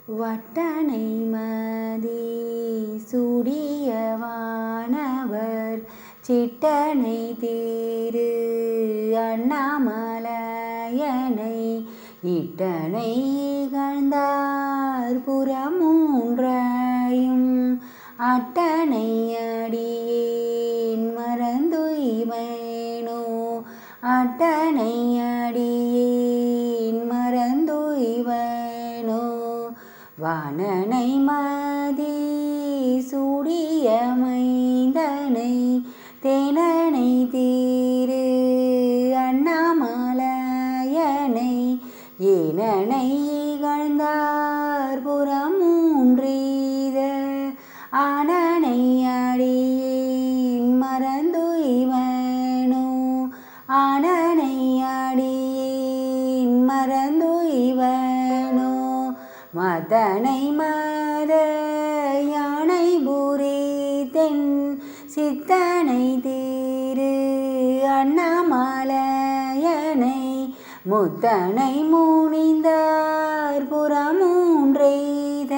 வட்டனை மதி சூடிய வானவர் சிட்டனை திரு அண்ணாமலையனை இட்டனை இகழ்ந்தார் புறமூன்றையும் அட்டனை அடியேன் மறந்துய்வேனோ அட்டனை அடியேன் மறந்துய்வேனோ வாணனை மதி சூடிய மைந்தனை தேனனை திரு அண்ணாமலையனை ஏனனை இகழ்ந்தார் புறமூன்றீத ஆனனை அடியேன் மறந்துய்வேனோ ஆனனை அடியேன் மறந்துய்வேனோ மதனை மத யானை புரி தென் சித்தனை திரு அண்ணாமலையனை முத்தனை முனிந்தார் புறமூன்றெய்த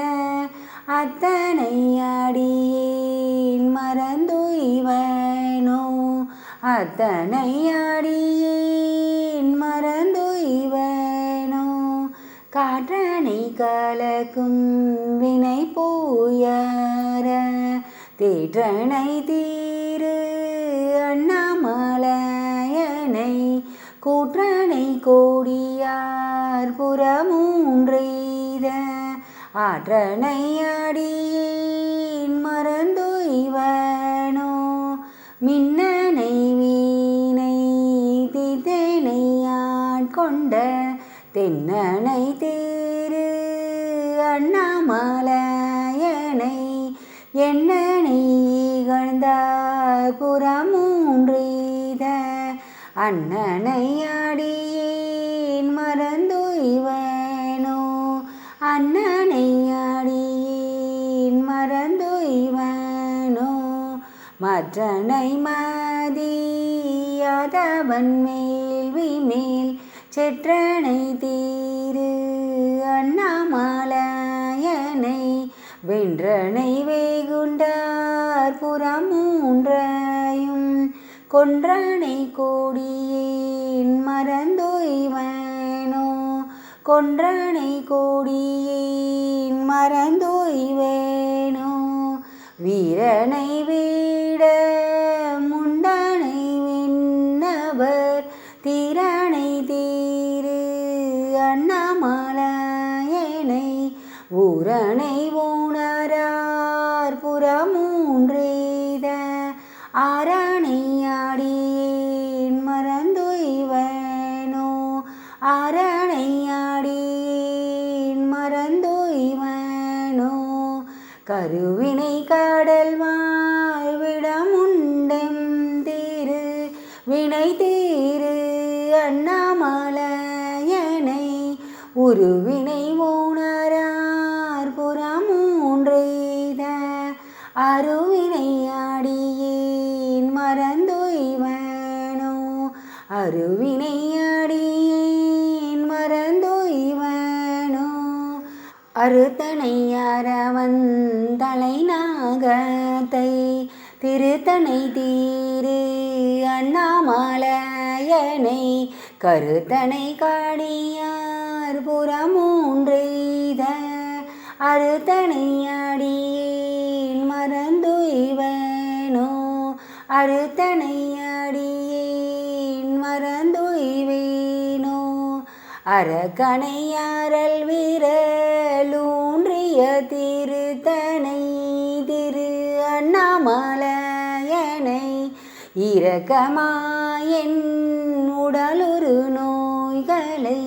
அத்தனை அடியேன் மறந்துய்வேனோ அத்தனை அடியேன் மறந்துய்வேனோ காற்றனை கலக்கும் வினை போயர தேற்றனை தீரு அண்ணாமலையனை கூற்றனை கோடியார் புறமூன்றெய்த ஆற்றனை அடியேன் மறந்துய்வேனோ மின்னனை வீணை தித்தனை ஆட்கொண்ட தென்னனை திரு அண்ணாமலையனை என்னனை இகழ்ந்தார் புறமூன்றெய்த அண்ணனை அடியேன் மறந்துய்வேனோ அண்ணனை அடியேன் மறந்துய்வேனோ மற்றனை மதியாதவன் மேல்வி மேல் செற்றனை தீரு அண்ணாமலையனை வென்றனை வேகுண்டார் புறமூன்றையும் கொன்றனை கோடியேன் மறந்துய்வேனோ கொன்றனை கோடியேன் மறந்துய்வேனோ வீரனை வீட முண்டனை விண்ணவர் திறனை தீரு அண்ணாமலையனை ஊரனை ஊணரார் புறமூன்றெய்த ஆரணை அடியேன் மறந்துய்வேனோ ஆரணை அடியேன் மறந்துய்வேனோ கருவினை கடல் வாழ்விடமுண்டெம் திரு வினை தீரு அண்ணாமலையனை உருவினை ஊணரார் புறமூன்றெய்த அருவினை அடியேன் மறந்துய்வேனோ அருவினை அடியேன் மறந்துய்வேனோ அறுத்தனை அரவன் தலைநாகத்தை திருத்தனை தீரு அண்ணாமலையனை கருத்தனை காடியார் புறமூன்றெய்த அறுத்தனை அடியேன் மறந்துய்வேனோ அறுத்தனை அடியேன் மறந்துய்வேனோ அரக்கனை அறல் விரலூன்றிய திருத்தனை திரு அண்ணாமலையனை இரக்கமாயென் உடலுறு நோய்களை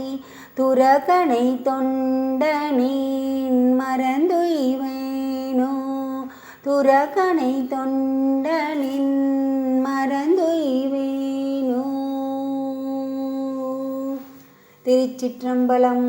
துறக்கனை தொண்டனின் மறந்துய்வேனோ துறக்கனை தொண்டனின் மறந்துய்வேனோ. திருச்சிற்றம்பலம்.